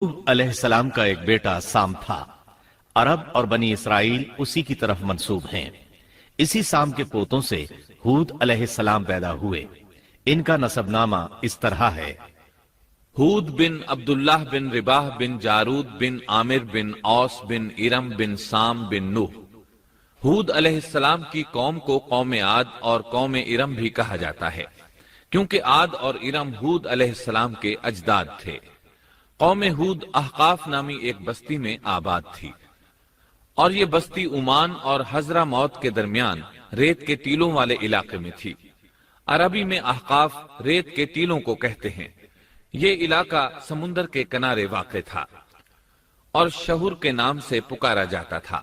علیہ السلام کا ایک بیٹا سام تھا۔ عرب اور بنی اسرائیل اسی کی طرف منسوب ہیں۔ اسی سام کے پوتوں سے ہود علیہ السلام پیدا ہوئے۔ ان کا نسب نامہ اس طرح ہے: ہود بن عبداللہ بن رباح بن جارود بن عامر بن اوس بن ارم بن سام بن نوح۔ ہود علیہ السلام کی قوم کو قوم عاد اور قوم ارم بھی کہا جاتا ہے، کیونکہ عاد اور ارم ہود علیہ السلام کے اجداد تھے۔ قوم ہود احقاف نامی ایک بستی میں آباد تھی، اور یہ بستی عمان اور حضرہ موت کے درمیان ریت کے ٹیلوں والے علاقے میں تھی۔ عربی میں احقاف ریت کے ٹیلوں کو کہتے ہیں۔ یہ علاقہ سمندر کے کنارے واقع تھا اور شہر کے نام سے پکارا جاتا تھا۔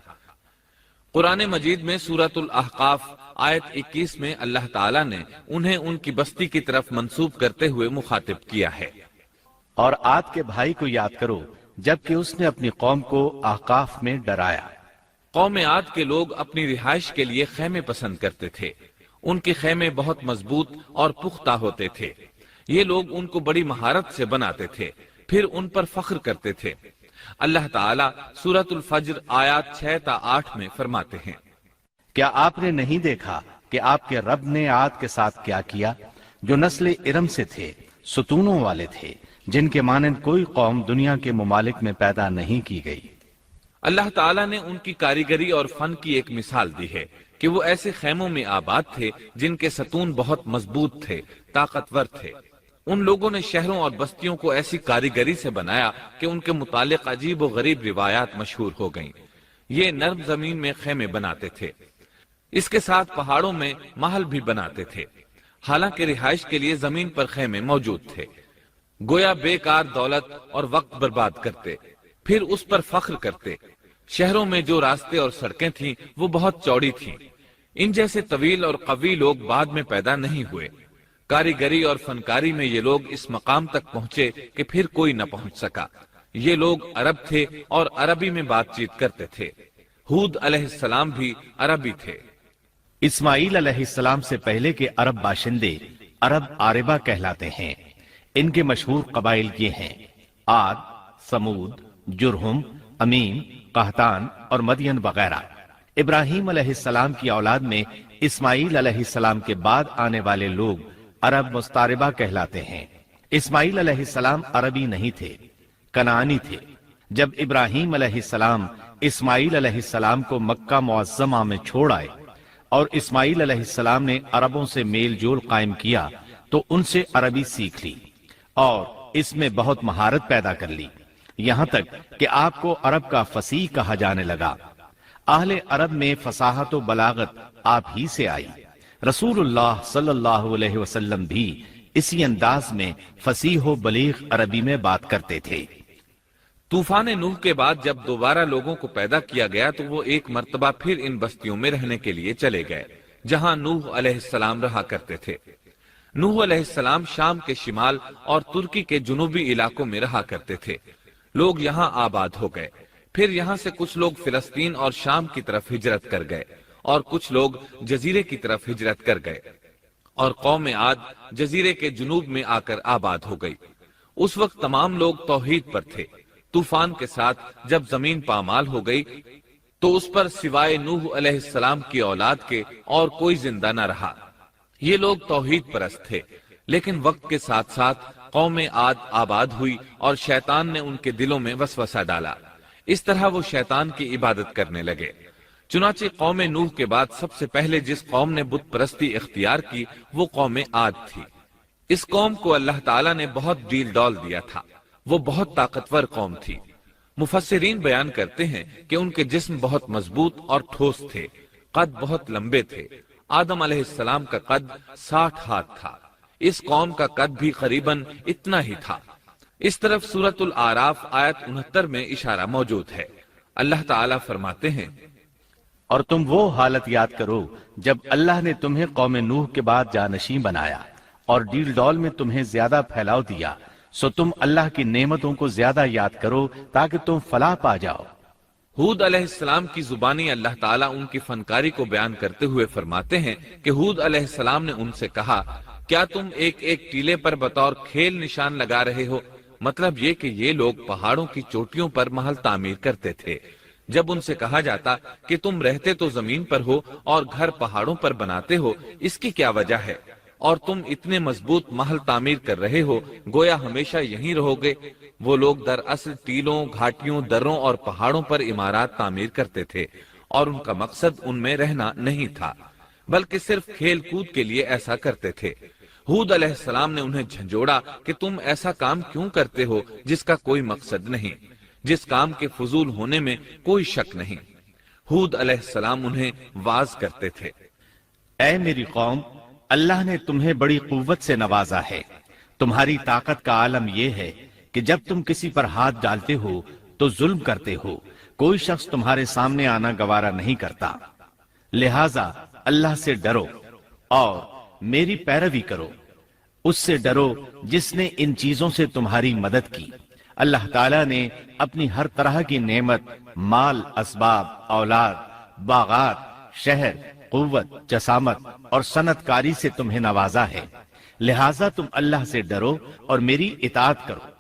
قرآن مجید میں سورۃ الاحقاف آیت 21 میں اللہ تعالیٰ نے انہیں ان کی بستی کی طرف منسوب کرتے ہوئے مخاطب کیا ہے۔ اور عاد کے بھائی کو یاد کرو جبکہ اس نے اپنی قوم کو احقاف میں ڈرایا۔ قوم عاد کے لوگ اپنی رہائش کے لیے خیمے پسند کرتے تھے۔ ان کے خیمے بہت مضبوط اور پختہ ہوتے تھے۔ یہ لوگ ان کو بڑی مہارت سے بناتے تھے، پھر ان پر فخر کرتے تھے۔ اللہ تعالیٰ سورۃ الفجر آیات 6 تا 8 میں فرماتے ہیں: کیا آپ نے نہیں دیکھا کہ آپ کے رب نے عاد کے ساتھ کیا کیا، جو نسل ارم سے تھے، ستونوں والے تھے، جن کے مانند کوئی قوم دنیا کے ممالک میں پیدا نہیں کی گئی۔ اللہ تعالیٰ نے ان کی کاریگری اور فن کی ایک مثال دی ہے کہ وہ ایسے خیموں میں آباد تھے جن کے ستون بہت مضبوط تھے، طاقتور تھے۔ ان لوگوں نے شہروں اور بستیوں کو ایسی کاریگری سے بنایا کہ ان کے متعلق عجیب و غریب روایات مشہور ہو گئیں۔ یہ نرم زمین میں خیمے بناتے تھے، اس کے ساتھ پہاڑوں میں محل بھی بناتے تھے۔ حالانکہ رہائش کے لیے زمین پر خیمے موجود تھے، گویا بیکار دولت اور وقت برباد کرتے، پھر اس پر فخر کرتے۔ شہروں میں جو راستے اور سڑکیں تھیں وہ بہت چوڑی تھیں۔ ان جیسے طویل اور قوی لوگ بعد میں پیدا نہیں ہوئے۔ کاریگری اور فنکاری میں یہ لوگ اس مقام تک پہنچے کہ پھر کوئی نہ پہنچ سکا۔ یہ لوگ عرب تھے اور عربی میں بات چیت کرتے تھے۔ ہود علیہ السلام بھی عربی تھے۔ اسماعیل علیہ السلام سے پہلے کے عرب باشندے عرب عاربہ کہلاتے ہیں۔ ان کے مشہور قبائل یہ ہیں: عاد، سمود، جرہم، امیم، قحطان اور مدین وغیرہ۔ ابراہیم علیہ السلام کی اولاد میں اسماعیل علیہ السلام کے بعد آنے والے لوگ عرب مستعربہ کہلاتے ہیں۔ اسماعیل علیہ السلام عربی نہیں تھے، کنعانی تھے۔ جب ابراہیم علیہ السلام اسماعیل علیہ السلام کو مکہ معظمہ میں چھوڑ آئے اور اسماعیل علیہ السلام نے عربوں سے میل جول قائم کیا تو ان سے عربی سیکھ لی اور اس میں بہت مہارت پیدا کر لی، یہاں تک کہ آپ کو عرب کا فصیح کہا جانے لگا۔ اہل عرب میں فصاحت و بلاغت آپ ہی سے آئی۔ رسول اللہ صلی اللہ علیہ وسلم بھی اسی انداز میں فصیح و بلیغ عربی میں بات کرتے تھے۔ طوفان نوح کے بعد جب دوبارہ لوگوں کو پیدا کیا گیا تو وہ ایک مرتبہ پھر ان بستیوں میں رہنے کے لیے چلے گئے جہاں نوح علیہ السلام رہا کرتے تھے۔ نوح علیہ السلام شام کے شمال اور ترکی کے جنوبی علاقوں میں رہا کرتے تھے۔ لوگ یہاں آباد ہو گئے، پھر یہاں سے کچھ لوگ فلسطین اور شام کی طرف ہجرت کر گئے اور کچھ لوگ جزیرے کی طرف ہجرت کر گئے، اور قوم عاد جزیرے کے جنوب میں آ کر آباد ہو گئی۔ اس وقت تمام لوگ توحید پر تھے۔ طوفان کے ساتھ جب زمین پامال ہو گئی تو اس پر سوائے نوح علیہ السلام کی اولاد کے اور کوئی زندہ نہ رہا۔ یہ لوگ توحید پرست تھے، لیکن وقت کے ساتھ ساتھ قوم عاد آباد ہوئی اور شیطان نے ان کے دلوں میں وسوسہ ڈالا۔ اس طرح وہ شیطان کی عبادت کرنے لگے۔ چنانچہ قوم نوح کے بعد سب سے پہلے جس قوم نے بت پرستی اختیار کی وہ قوم عاد تھی۔ اس قوم کو اللہ تعالیٰ نے بہت ڈیل ڈال دیا تھا، وہ بہت طاقتور قوم تھی۔ مفسرین بیان کرتے ہیں کہ ان کے جسم بہت مضبوط اور ٹھوس تھے، قد بہت لمبے تھے۔ آدم علیہ السلام کا قد 60 ہاتھ تھا، اس قوم کا قد بھی قریباً اتنا ہی تھا۔ اس طرف سورۃ الاعراف آیت 69 میں اشارہ موجود ہے۔ اللہ تعالیٰ فرماتے ہیں: اور تم وہ حالت یاد کرو جب اللہ نے تمہیں قوم نوح کے بعد جانشین بنایا اور ڈیل ڈول میں تمہیں زیادہ پھیلاؤ دیا، سو تم اللہ کی نعمتوں کو زیادہ یاد کرو تاکہ تم فلاح پا جاؤ۔ ہود علیہ السلام کی زبانی اللہ تعالیٰ ان کی فنکاری کو بیان کرتے ہوئے فرماتے ہیں کہ ہود علیہ السلام نے ان سے کہا: کیا تم ایک ایک ٹیلے پر بطور کھیل نشان لگا رہے ہو؟ مطلب یہ کہ یہ لوگ پہاڑوں کی چوٹیوں پر محل تعمیر کرتے تھے۔ جب ان سے کہا جاتا کہ تم رہتے تو زمین پر ہو اور گھر پہاڑوں پر بناتے ہو، اس کی کیا وجہ ہے؟ اور تم اتنے مضبوط محل تعمیر کر رہے ہو، گویا ہمیشہ یہیں رہو گے۔ وہ لوگ دراصل ٹیلوں، گھاٹیوں، دروں اور پہاڑوں پر عمارات تعمیر کرتے تھے، اور ان کا مقصد ان میں رہنا نہیں تھا، بلکہ صرف کھیل کود کے لیے ایسا کرتے تھے۔ ہود علیہ السلام نے انہیں جھنجھوڑا کہ تم ایسا کام کیوں کرتے ہو جس کا کوئی مقصد نہیں، جس کام کے فضول ہونے میں کوئی شک نہیں۔ ہود علیہ السلام انہیں واز کرتے تھے۔ اے میری قوم، اللہ نے تمہیں بڑی قوت سے نوازا ہے۔ تمہاری طاقت کا عالم یہ ہے کہ جب تم کسی پر ہاتھ ڈالتے ہو تو ظلم کرتے ہو، کوئی شخص تمہارے سامنے آنا گوارا نہیں کرتا۔ لہذا اللہ سے ڈرو اور میری پیروی کرو، اس سے ڈرو جس نے ان چیزوں سے تمہاری مدد کی۔ اللہ تعالیٰ نے اپنی ہر طرح کی نعمت، مال، اسباب، اولاد، باغات، شہر، قوت، جسامت اور صنعت کاری سے تمہیں نوازا ہے، لہذا تم اللہ سے ڈرو اور میری اطاعت کرو۔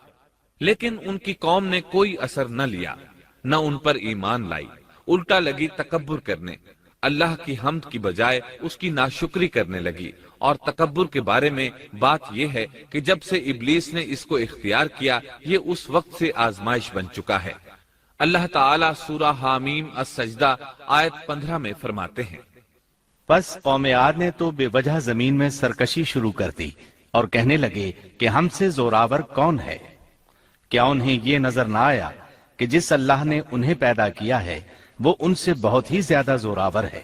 لیکن ان کی قوم نے کوئی اثر نہ لیا، نہ ان پر ایمان لائی، الٹا لگی تکبر کرنے، اللہ کی حمد کی بجائے اس کی ناشکری کرنے لگی۔ اور تکبر کے بارے میں بات یہ ہے کہ جب سے ابلیس نے اس کو اختیار کیا، یہ اس وقت سے آزمائش بن چکا ہے۔ اللہ تعالیٰ سورہ حامیم السجدہ آیت 15 میں فرماتے ہیں، پس قوم عاد نے تو بے وجہ زمین میں سرکشی شروع کر دی اور کہنے لگے کہ ہم سے زوراور کون ہے؟ کیا انہیں یہ نظر نہ آیا کہ جس اللہ نے انہیں پیدا کیا ہے وہ ان سے بہت ہی زیادہ زوراور ہے؟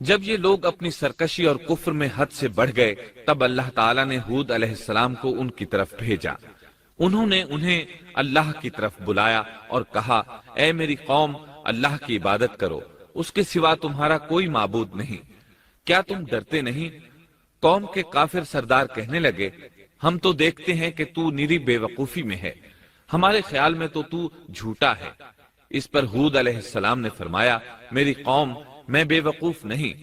جب یہ لوگ اپنی سرکشی اور کفر میں حد سے بڑھ گئے، تب اللہ تعالیٰ نے ہود علیہ السلام کو ان کی طرف بھیجا۔ انہوں نے انہیں اللہ کی طرف بلایا اور کہا، اے میری قوم، اللہ کی عبادت کرو، اس کے سوا تمہارا کوئی معبود نہیں۔ کیا تم ڈرتے نہیں؟ قوم کے کافر سردار کہنے لگے، ہم تو دیکھتے ہیں کہ تو نری بے وقوفی میں ہے، ہمارے خیال میں تو جھوٹا ہے۔ اس پر ہود علیہ السلام نے فرمایا، میری قوم، میں بے وقوف نہیں،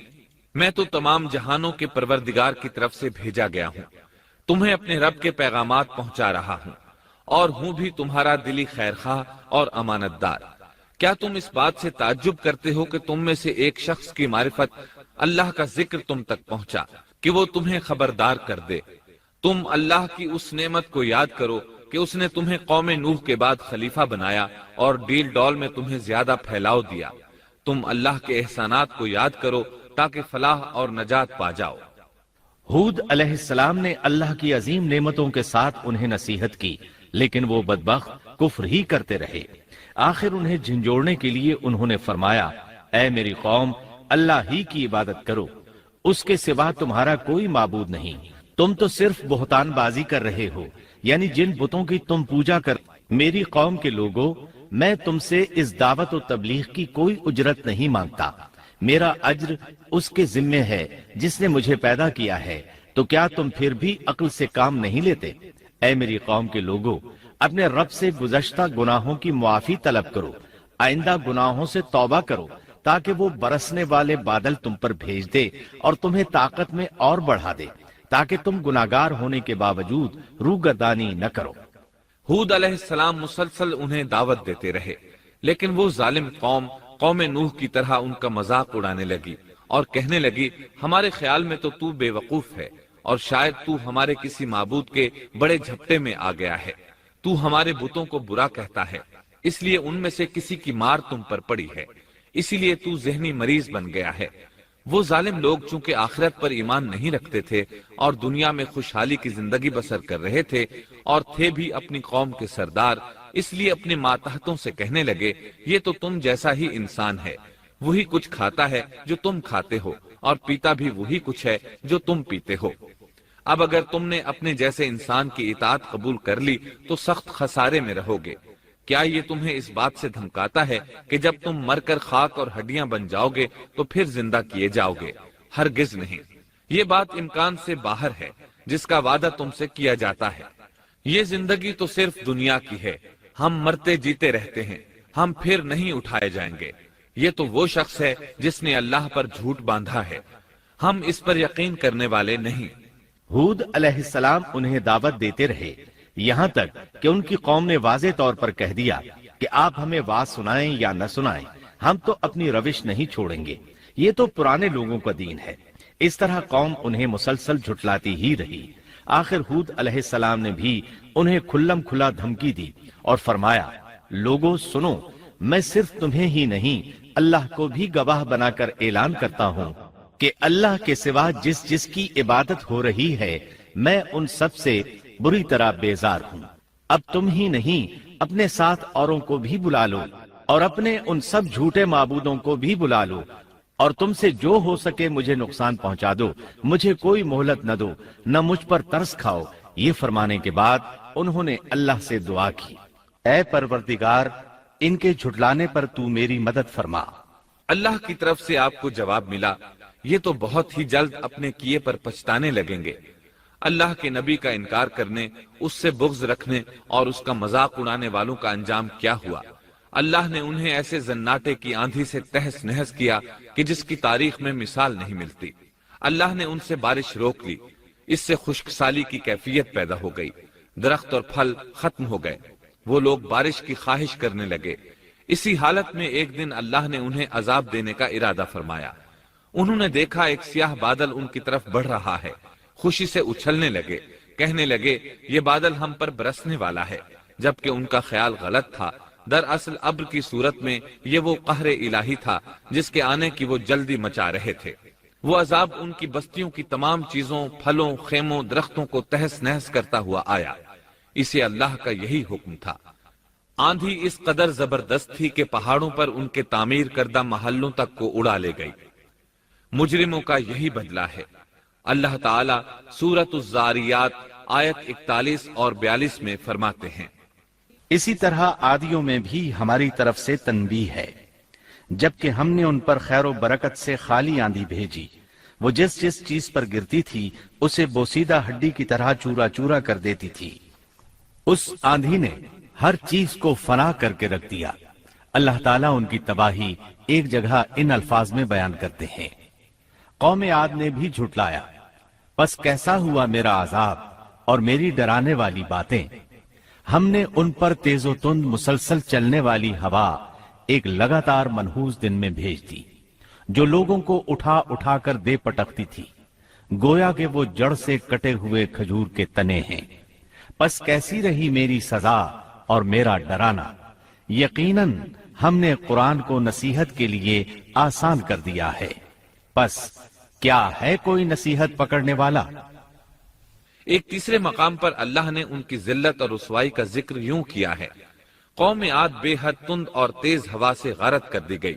میں تو تمام جہانوں کے پروردگار کی طرف سے بھیجا گیا ہوں، تمہیں اپنے رب کے پیغامات پہنچا رہا ہوں، اور ہوں بھی تمہارا دلی خیر خواہ اور امانت دار۔ کیا تم اس بات سے تعجب کرتے ہو کہ تم میں سے ایک شخص کی معرفت، اللہ کا ذکر تم تک پہنچا کہ وہ تمہیں خبردار کر دے؟ تم اللہ کی اس نعمت کو یاد کرو کہ اس نے تمہیں قوم نوح کے بعد خلیفہ بنایا اور ڈیل ڈول میں تمہیں زیادہ پھیلاؤ دیا۔ تم اللہ کے احسانات کو یاد کرو تاکہ فلاح اور نجات پا جاؤ۔ ہود علیہ السلام نے اللہ کی عظیم نعمتوں کے ساتھ انہیں نصیحت کی، لیکن وہ بدبخت کفر ہی کرتے رہے۔ آخر انہیں جھنجھوڑنے کے لیے انہوں نے فرمایا، اے میری قوم، اللہ ہی کی عبادت کرو، اس کے سوا تمہارا کوئی معبود نہیں۔ تم تو صرف بہتان بازی کر رہے ہو، یعنی جن بتوں کی تم پوجا کر۔ میری قوم کے لوگوں، میں تم سے اس دعوت و تبلیغ کی کوئی اجرت نہیں مانگتا، میرا اجر اس کے ذمے ہے جس نے مجھے پیدا کیا ہے، تو کیا تم پھر بھی عقل سے کام نہیں لیتے؟ اے میری قوم کے لوگوں، اپنے رب سے گزشتہ گناہوں کی معافی طلب کرو، آئندہ گناہوں سے توبہ کرو، تاکہ وہ برسنے والے بادل تم پر بھیج دے اور تمہیں طاقت میں اور بڑھا دے، تاکہ تم گناہگار ہونے کے باوجود روگردانی نہ کرو۔ ہود علیہ السلام مسلسل انہیں دعوت دیتے رہے، لیکن وہ ظالم قوم نوح کی طرح ان کا مذاق اڑانے لگی اور کہنے لگی، ہمارے خیال میں تو بے وقوف ہے، اور شاید تو ہمارے کسی معبود کے بڑے جھپٹے میں آ گیا ہے، تو ہمارے بتوں کو برا کہتا ہے، اس لیے ان میں سے کسی کی مار تم پر پڑی ہے، اسی لیے تو ذہنی مریض بن گیا ہے۔ وہ ظالم لوگ چونکہ آخرت پر ایمان نہیں رکھتے تھے اور دنیا میں خوشحالی کی زندگی بسر کر رہے تھے، اور تھے بھی اپنی قوم کے سردار، اس لیے اپنے ماتحتوں سے کہنے لگے، یہ تو تم جیسا ہی انسان ہے، وہی کچھ کھاتا ہے جو تم کھاتے ہو، اور پیتا بھی وہی کچھ ہے جو تم پیتے ہو۔ اب اگر تم نے اپنے جیسے انسان کی اطاعت قبول کر لی تو سخت خسارے میں رہو گے۔ کیا یہ تمہیں اس بات سے دھمکاتا ہے کہ جب تم مر کر خاک اور ہڈیاں بن جاؤ گے تو پھر زندہ کیے جاؤ گے؟ ہرگز نہیں، یہ بات امکان سے باہر ہے جس کا وعدہ تم سے کیا جاتا ہے۔ یہ زندگی تو صرف دنیا کی ہے، ہم مرتے جیتے رہتے ہیں، ہم پھر نہیں اٹھائے جائیں گے۔ یہ تو وہ شخص ہے جس نے اللہ پر جھوٹ باندھا ہے، ہم اس پر یقین کرنے والے نہیں۔ ہود علیہ السلام انہیں دعوت دیتے رہے، یہاں تک کہ ان کی قوم نے واضح طور پر کہہ دیا کہ آپ ہمیں واز سنائیں یا نہ سنائیں، ہم تو اپنی روش نہیں چھوڑیں گے، یہ تو پرانے لوگوں کا دین ہے۔ اس طرح قوم انہیں مسلسل جھٹلاتی ہی رہی۔ آخر ہود علیہ السلام نے بھی انہیں کھلم کھلا دھمکی دی اور فرمایا، لوگوں سنو، میں صرف تمہیں ہی نہیں اللہ کو بھی گواہ بنا کر اعلان کرتا ہوں کہ اللہ کے سوا جس کی عبادت ہو رہی ہے میں ان سب سے بری طرح بیزار ہوں۔ اب تم ہی نہیں اپنے ساتھ اوروں کو بھی بلا لو اور اپنے ان سب جھوٹے معبودوں کو بھی بلا لو، اور تم سے جو ہو سکے مجھے نقصان پہنچا دو، مجھے کوئی مہلت نہ دو، نہ مجھ پر ترس کھاؤ۔ یہ فرمانے کے بعد انہوں نے اللہ سے دعا کی، اے پروردگار، ان کے جھٹلانے پر تو میری مدد فرما۔ اللہ کی طرف سے آپ کو جواب ملا، یہ تو بہت ہی جلد اپنے کیے پر پچھتانے لگیں گے۔ اللہ کے نبی کا انکار کرنے، اس سے بغض رکھنے اور اس کا مذاق اڑانے والوں کا انجام کیا ہوا؟ اللہ نے انہیں ایسے زناٹے کی آندھی سے تہس نہس کیا کہ جس کی تاریخ میں مثال نہیں ملتی۔ اللہ نے ان سے بارش روک لی، اس سے خشک سالی کی کیفیت پیدا ہو گئی، درخت اور پھل ختم ہو گئے، وہ لوگ بارش کی خواہش کرنے لگے۔ اسی حالت میں ایک دن اللہ نے انہیں عذاب دینے کا ارادہ فرمایا۔ انہوں نے دیکھا ایک سیاہ بادل ان کی طرف بڑھ رہا ہے، خوشی سے اچھلنے لگے، کہنے لگے یہ بادل ہم پر برسنے والا ہے، جبکہ ان کا خیال غلط تھا۔ دراصل ابر کی صورت میں یہ وہ قہر الہی تھا جس کے آنے کی وہ جلدی مچا رہے تھے۔ وہ عذاب ان کی بستیوں کی تمام چیزوں، پھلوں، خیموں، درختوں کو تہس نہس کرتا ہوا آیا۔ اسے اللہ کا یہی حکم تھا۔ آندھی اس قدر زبردست تھی کہ پہاڑوں پر ان کے تعمیر کردہ محلوں تک کو اڑا لے گئی۔ مجرموں کا یہی بدلہ ہے۔ اللہ تعالیٰ سورۃ الزاریات آیت 41 اور 42 میں فرماتے ہیں، اسی طرح عادیوں میں بھی ہماری طرف سے تنبیہ ہے، جبکہ ہم نے ان پر خیر و برکت سے خالی آندھی بھیجی، وہ جس چیز پر گرتی تھی اسے بوسیدہ ہڈی کی طرح چورا چورا کر دیتی تھی۔ اس آندھی نے ہر چیز کو فنا کر کے رکھ دیا۔ اللہ تعالیٰ ان کی تباہی ایک جگہ ان الفاظ میں بیان کرتے ہیں، قوم عاد نے بھی جھٹلایا، پس کیسا ہوا میرا عذاب اور میری ڈرانے والی باتیں۔ ہم نے ان پر تیز و تند مسلسل چلنے والی ہوا ایک لگاتار منحوس دن میں بھیج دی، جو لوگوں کو اٹھا اٹھا کر دے پٹکتی تھی، گویا کہ وہ جڑ سے کٹے ہوئے کھجور کے تنے ہیں۔ پس کیسی رہی میری سزا اور میرا ڈرانا۔ یقیناً ہم نے قرآن کو نصیحت کے لیے آسان کر دیا ہے، پس کیا ہے کوئی نصیحت پکڑنے والا؟ ایک تیسرے مقام پر اللہ نے ان کی ذلت اور رسوائی کا ذکر یوں کیا ہے، قوم عاد بے حد تند اور تیز ہوا سے غارت کر دی گئی۔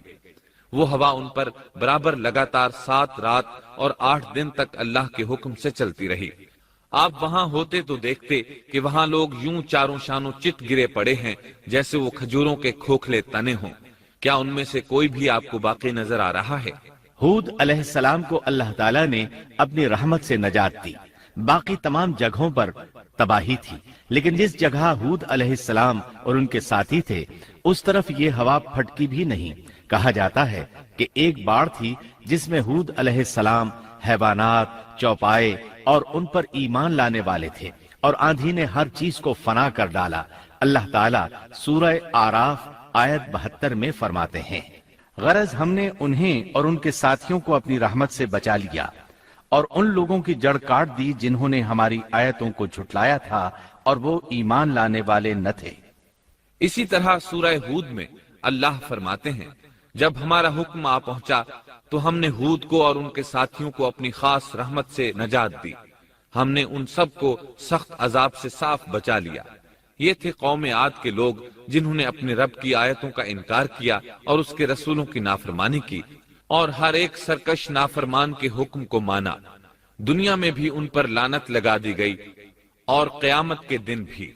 وہ ہوا ان پر برابر لگاتار 7 رات اور 8 دن تک اللہ کے حکم سے چلتی رہی۔ آپ وہاں ہوتے تو دیکھتے کہ وہاں لوگ یوں چاروں شانوں چت گرے پڑے ہیں جیسے وہ کھجوروں کے کھوکھلے تنے ہوں۔ کیا ان میں سے کوئی بھی آپ کو باقی نظر آ رہا ہے؟ ہود علیہ السلام کو اللہ تعالیٰ نے اپنی رحمت سے نجات دی۔ باقی تمام جگہوں پر تباہی تھی، لیکن جس جگہ ہود علیہ السلام اور ان کے ساتھی تھے اس طرف یہ ہوا پھٹکی بھی نہیں۔ کہا جاتا ہے کہ ایک باڑ تھی جس میں ہود علیہ السلام، حیوانات، چوپائے اور ان پر ایمان لانے والے تھے، اور آندھی نے ہر چیز کو فنا کر ڈالا۔ اللہ تعالیٰ سورہ آراف آیت 72 میں فرماتے ہیں، غرض ہم نے انہیں اور ان کے ساتھیوں کو اپنی رحمت سے بچا لیا اور ان لوگوں کی جڑ کاٹ دی جنہوں نے ہماری آیتوں کو جھٹلایا تھا اور وہ ایمان لانے والے نہ تھے۔ اسی طرح سورہ ہود میں اللہ فرماتے ہیں، جب ہمارا حکم آ پہنچا تو ہم نے ہود کو اور ان کے ساتھیوں کو اپنی خاص رحمت سے نجات دی۔ ہم نے ان سب کو سخت عذاب سے صاف بچا لیا۔ یہ تھے قوم عاد کے لوگ جنہوں نے اپنے رب کی آیتوں کا انکار کیا اور اس کے رسولوں کی نافرمانی کی، اور ہر ایک سرکش نافرمان کے حکم کو مانا۔ دنیا میں بھی ان پر لعنت لگا دی گئی اور قیامت کے دن بھی۔